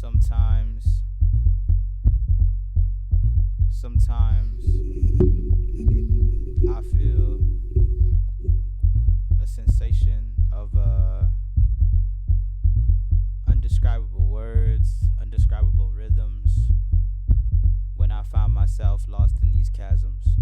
Sometimes, sometimes I feel a sensation of undescribable words, undescribable rhythms when I find myself lost in these chasms.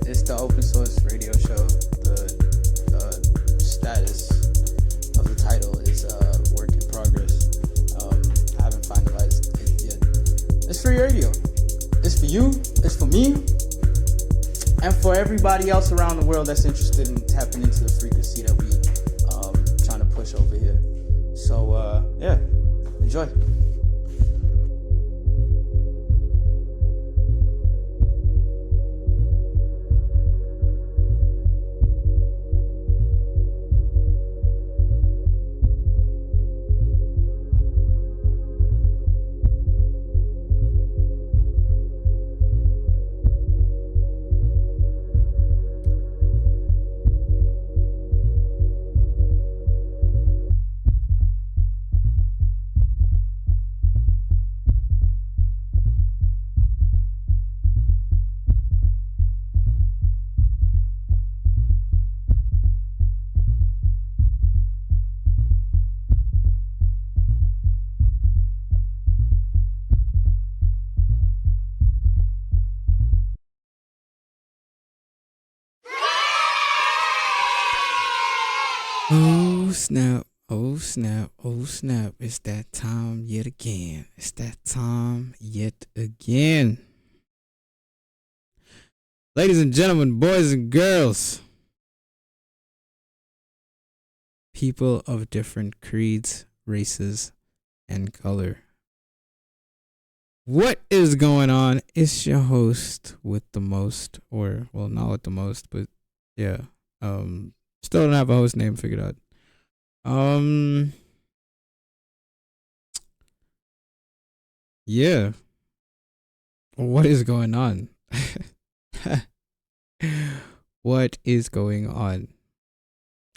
It's the open source radio show. The status of the title is work in progress. I haven't finalized it yet. It's free radio. It's for you. It's for me. And for everybody else around the world that's interested in tapping into the frequency that we trying to push over here. So yeah, enjoy. Oh snap, oh snap, oh snap. It's that time yet again. It's that time yet again. Ladies and gentlemen, boys and girls, people of different creeds, races, and color. What is going on? It's your host with the most, or well, not with the most, but yeah. Still don't have a host name figured out. Yeah. What is going on? What is going on?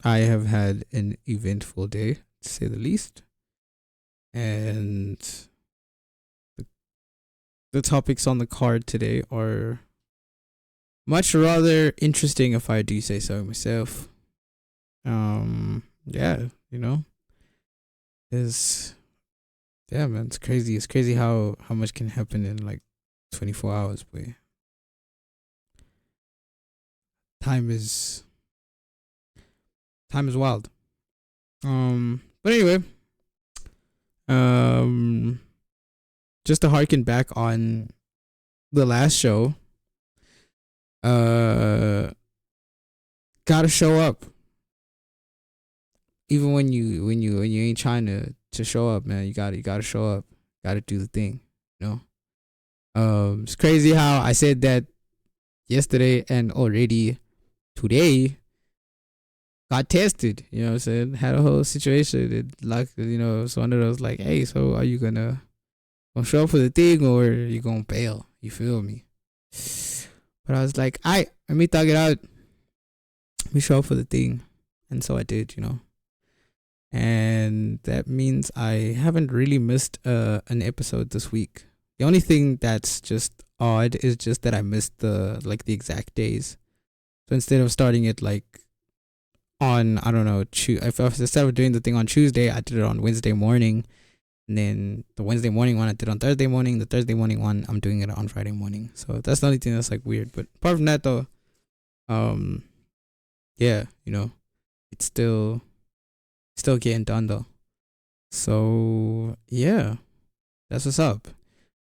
I have had an eventful day, to say the least. And the topics on the card today are much rather interesting, if I do say so myself. Yeah, is yeah, man, it's crazy. It's crazy how much can happen in like 24 hours, boy. Time is wild. But anyway, just to harken back on the last show, gotta show up. Even when you ain't trying to show up, man, you gotta show up. Gotta do the thing, It's crazy how I said that yesterday and already today got tested. You know what I'm saying? Had a whole situation. It like it's one of those like, hey, so are you gonna show up for the thing or are you gonna bail? You feel me? But I was like, let me thug it out. Let me show up for the thing. And so I did, And that means I haven't really missed an episode this week. The only thing that's just odd is just that I missed the exact days. So instead of starting it like on, I don't know, if instead of doing the thing on Tuesday, I did it on Wednesday morning. And then the Wednesday morning one I did on Thursday morning. The Thursday morning one I'm doing it on Friday morning. So that's the only thing that's like weird. But apart from that though, yeah, it's still getting done though. So yeah, that's what's up.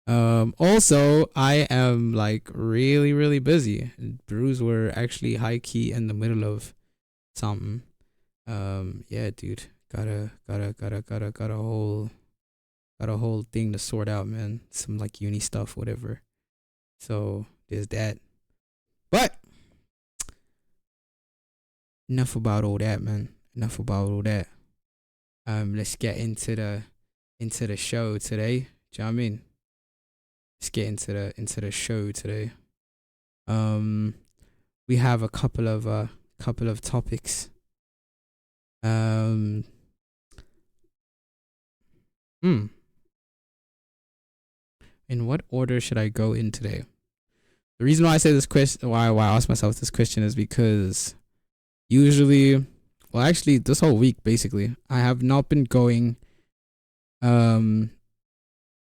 Also I am like really, really busy. Brews were actually high key in the middle of something. Yeah, dude. Got a whole thing to sort out, man. Some like uni stuff, whatever. So there's that. But enough about all that, man. Enough about all that. Let's get into the show today. Do you know what I mean? Let's get into the show today. Um, we have a couple of topics. Um, hmm. In what order should I go in today? The reason why I say this question, why I ask myself this question, is because usually, well, actually, this whole week basically, I have not been going. Um,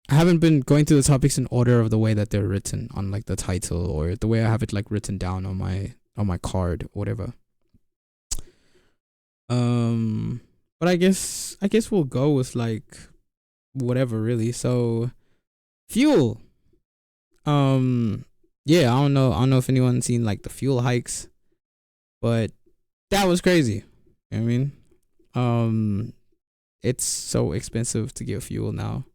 I haven't been going through the topics in order of the way that they're written on like the title or the way I have it like written down on my card or whatever. But I guess we'll go with like whatever really. So fuel. Yeah, I don't know if anyone's seen like the fuel hikes, but that was crazy. You know what I mean? It's so expensive to get fuel now.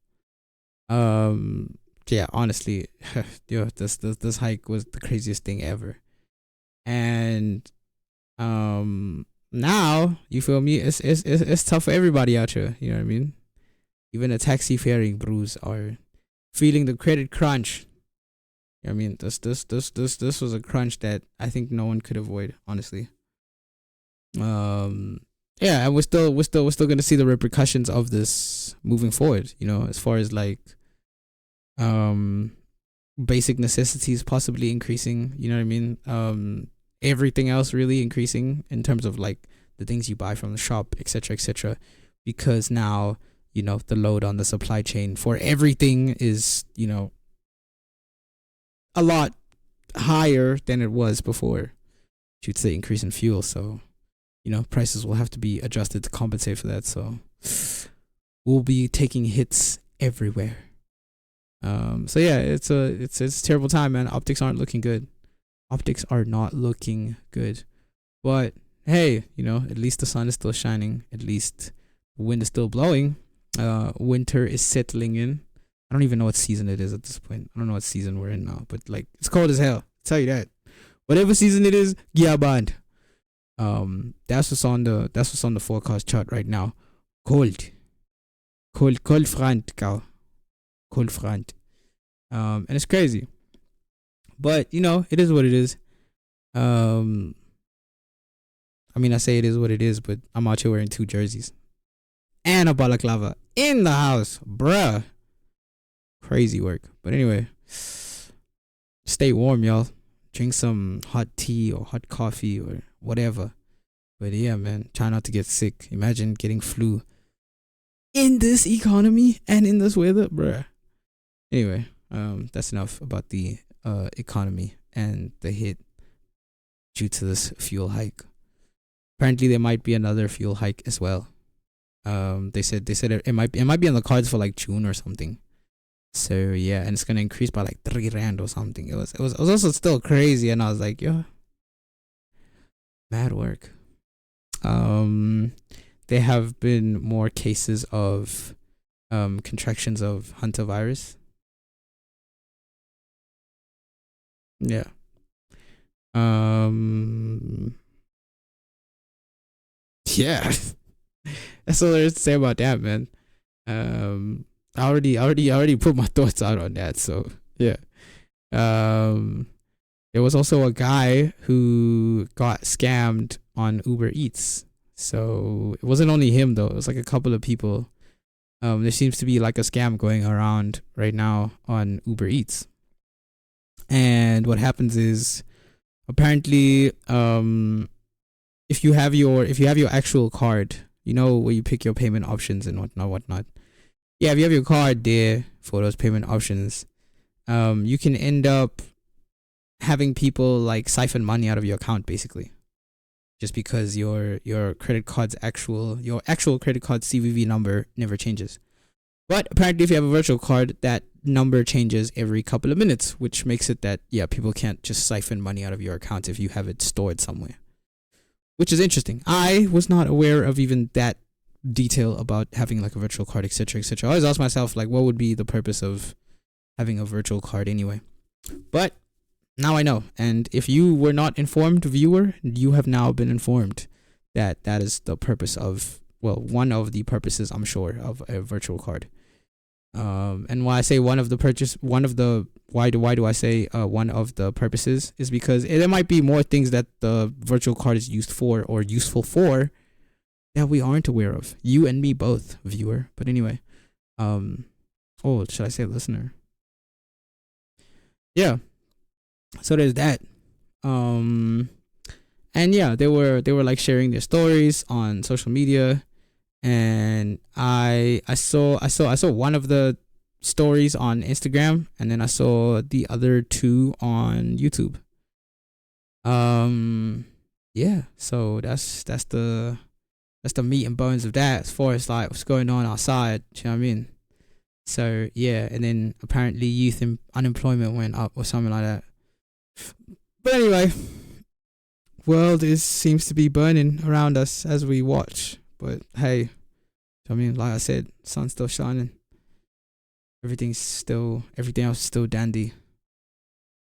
Yeah, honestly, yo, this hike was the craziest thing ever. And now you feel me? It's tough for everybody out here. You know what I mean? Even the taxi faring bros are feeling the credit crunch. You know what I mean? This was a crunch that I think no one could avoid, honestly. Um yeah, and we're still gonna see the repercussions of this moving forward, you know, as far as like um basic necessities possibly increasing, you know what I mean? Everything else really increasing in terms of like the things you buy from the shop, etc., because now, you know, the load on the supply chain for everything is, you know, a lot higher than it was before due to the increase in fuel. So, you know, prices will have to be adjusted to compensate for that. So we'll be taking hits everywhere. So yeah, it's a terrible time, man. Optics aren't looking good. Optics are not looking good. But hey, you know, at least the sun is still shining. At least the wind is still blowing. Winter is settling in. I don't even know what season it is at this point. I don't know what season we're in now, but like it's cold as hell. I'll tell you that. Whatever season it is, yeah, band. That's what's on the forecast chart right now. Cold, cold front, cow, cold front. And it's crazy, but you know, it is what it is. Um, I mean, I say it is what it is, but I'm out here wearing 2 jerseys and a balaclava in the house, bruh. Crazy work. But anyway, stay warm, y'all. Drink some hot tea or hot coffee or whatever. But yeah, man, try not to get sick. Imagine getting flu in this economy and in this weather, bruh. Anyway, that's enough about the economy and the hit due to this fuel hike. Apparently, there might be another fuel hike as well. They said it might be on the cards for like June or something. So yeah, and it's gonna increase by like 3 rand or something. It was also still crazy, and I was like, yo, mad work. There have been more cases of contractions of Hunter virus. Yeah. Yeah. That's all there is to say about that, man. I already put my thoughts out on that. So yeah. There was also a guy who got scammed on Uber Eats. So it wasn't only him though. It was like a couple of people. There seems to be like a scam going around right now on Uber Eats. And what happens is apparently if you have your actual card, you know, where you pick your payment options and whatnot. Yeah, if you have your card there for those payment options, you can end up having people like siphon money out of your account basically, just because your credit card's actual credit card CVV number never changes. But apparently, if you have a virtual card, that number changes every couple of minutes, which makes it that people can't just siphon money out of your account if you have it stored somewhere, which is interesting. I was not aware of even that detail about having like a virtual card, etc., etc. I always ask myself like, what would be the purpose of having a virtual card anyway? But now I know, and if you were not informed, viewer, you have now been informed that is the purpose of, well, one of the purposes, I'm sure, of a virtual card. And why I say one of the why do I say one of the purposes is because there might be more things that the virtual card is used for or useful for that we aren't aware of. You and me both, viewer. But anyway, oh, should I say listener? Yeah. So there's that. And yeah, they were like sharing their stories on social media, and I saw one of the stories on Instagram, and then I saw the other two on YouTube. Um, yeah. So that's the meat and bones of that as far as like what's going on outside. You know what I mean? So yeah, and then apparently youth unemployment went up or something like that. But anyway, world seems to be burning around us as we watch. But hey, I mean, like I said, sun's still shining. Everything else is still dandy.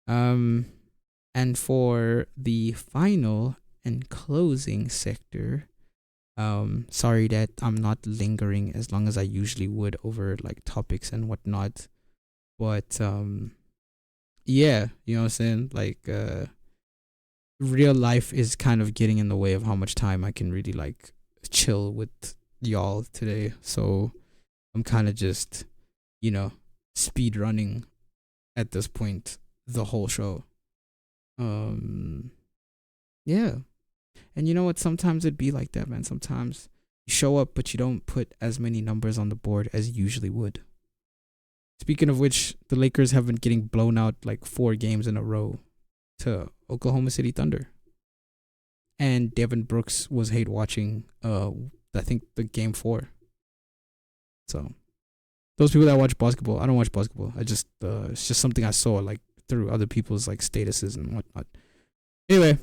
And for the final and closing sector, sorry that I'm not lingering as long as I usually would over like topics and whatnot, but yeah, you know what I'm saying, like real life is kind of getting in the way of how much time I can really like chill with y'all today. So I'm kind of just, speed running at this point the whole show. Yeah. And you know what? Sometimes it'd be like that, man. Sometimes you show up, but you don't put as many numbers on the board as you usually would. Speaking of which, the Lakers have been getting blown out like 4 games in a row to Oklahoma City Thunder. And Devin Brooks was hate watching, I think, the game 4. So, those people that watch basketball, I don't watch basketball. It's just something I saw like through other people's like statuses and whatnot. Anyway,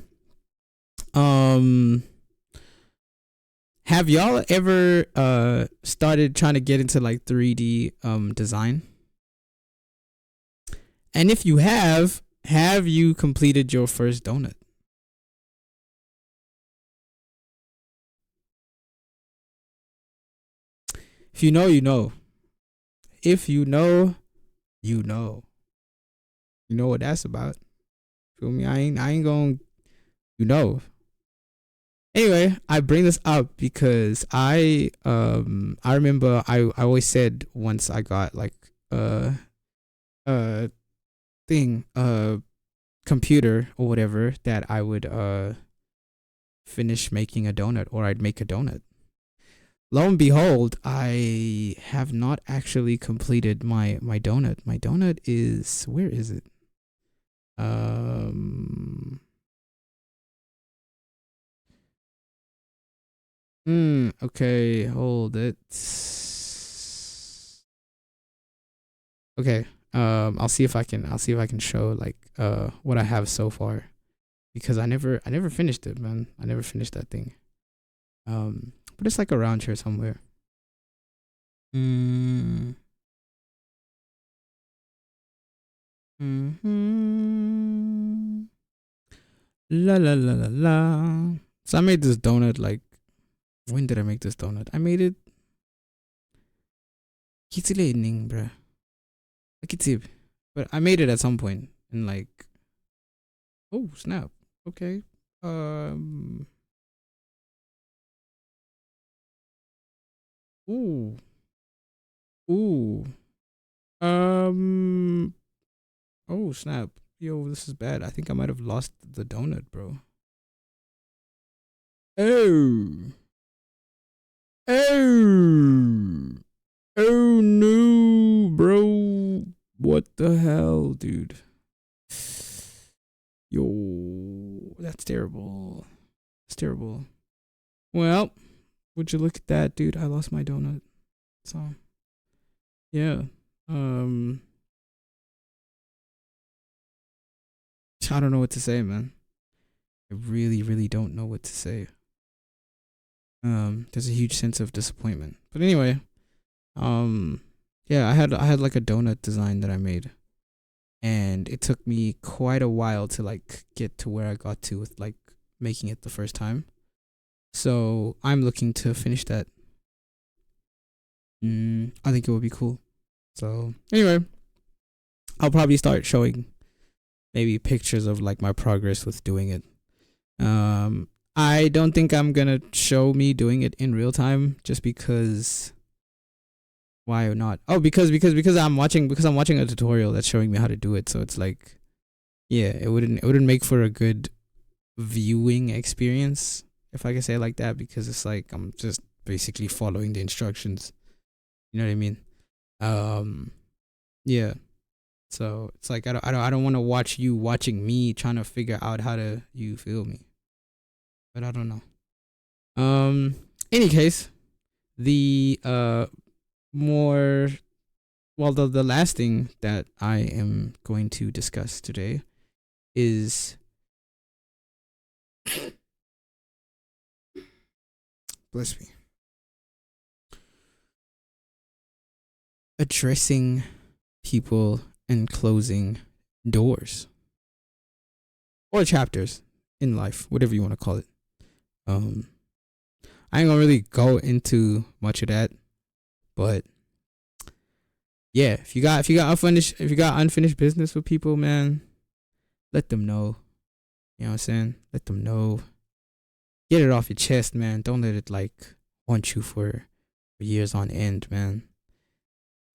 have y'all ever started trying to get into like 3D design? And if you have you completed your first donut? If you know, you know. If you know, you know. You know what that's about. Feel me? I ain't going, you know. Anyway, I bring this up because I remember I always said once I got like uh thing computer or whatever that I would finish making a donut, or I'd make a donut. Lo and behold, I have not actually completed my donut. My donut is, where is it? Okay, hold it. Okay. I'll see if I can show like what I have so far, because I never finished it, man. I never finished that thing. But it's like around here somewhere. Mm. Hmm. La la la la la. So I made this donut like, when did I make this donut? I made it kitsilending, bruh. Kitib. But I made it at some point and like, oh snap. Okay. Ooh. Ooh. Oh snap. Yo, this is bad. I think I might have lost the donut, bro. Oh. Oh. Oh no, bro. What the hell, dude? Yo, that's terrible. It's terrible. Well, would you look at that, dude? I lost my donut. So, yeah. I don't know what to say, man. I really, really don't know what to say. There's a huge sense of disappointment. But anyway, yeah, I had like a donut design that I made, and it took me quite a while to like get to where I got to with like making it the first time. So I'm looking to finish that. I think it would be cool. So anyway, I'll probably start showing maybe pictures of like my progress with doing it. I don't think I'm gonna show me doing it in real time just because why or not? Oh, because I'm watching a tutorial that's showing me how to do it. So it's like, yeah, it wouldn't make for a good viewing experience if I can say it like that, because it's like I'm just basically following the instructions. You know what I mean? Um, yeah. So it's like I don't want to watch you watching me trying to figure out how to, you feel me? But I don't know. Um, any case, the more the last thing that I am going to discuss today is, bless me, addressing people and closing doors or chapters in life, whatever you want to call it. Um, I ain't gonna really go into much of that, but yeah, if you got unfinished business with people, man, let them know. You know what I'm saying? Let them know. Get it off your chest, man. Don't let it like haunt you for years on end, man.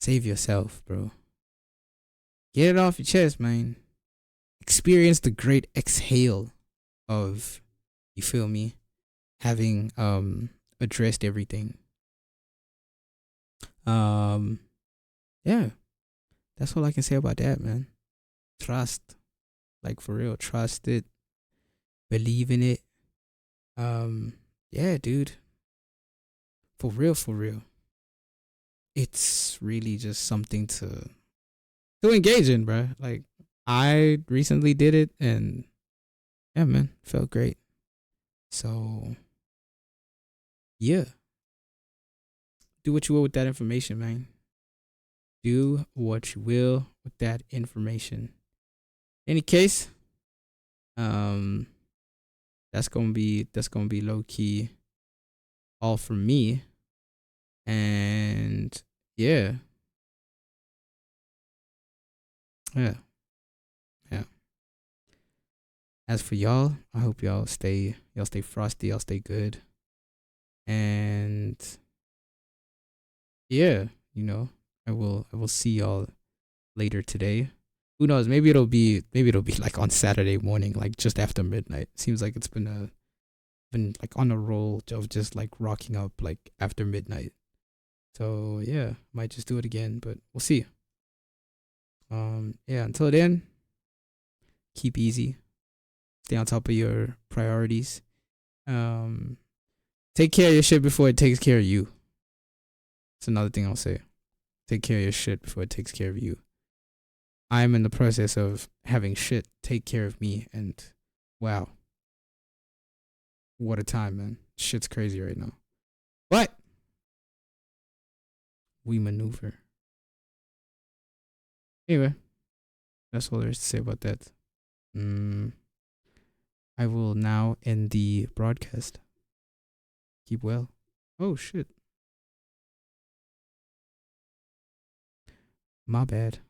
Save yourself, bro. Get it off your chest, man. Experience the great exhale of, you feel me, having addressed everything. Um yeah, that's all I can say about that, man. Trust. Like for real, trust it. Believe in it. Yeah, dude. For real, for real. It's really just something to engage in, bro. Like I recently did it and yeah, man, felt great. So, yeah. Do what you will with that information, man. Do what you will with that information. Any case, um that's gonna be low key all from me. And yeah. Yeah. Yeah. As for y'all, I hope y'all stay frosty, y'all stay good. And yeah, I will see y'all later today. Who knows? Maybe it'll be like on Saturday morning, like just after midnight. Seems like it's been like on a roll of just like rocking up like after midnight. So yeah, might just do it again, but we'll see. Yeah, until then, keep easy. Stay on top of your priorities. Um Take care of your shit before it takes care of you. That's another thing I'll say. Take care of your shit before it takes care of you. I'm in the process of having shit take care of me, and wow, what a time, man. Shit's crazy right now. But we maneuver. Anyway, that's all there is to say about that. Mm, I will now end the broadcast. Keep well. Oh shit. My bad.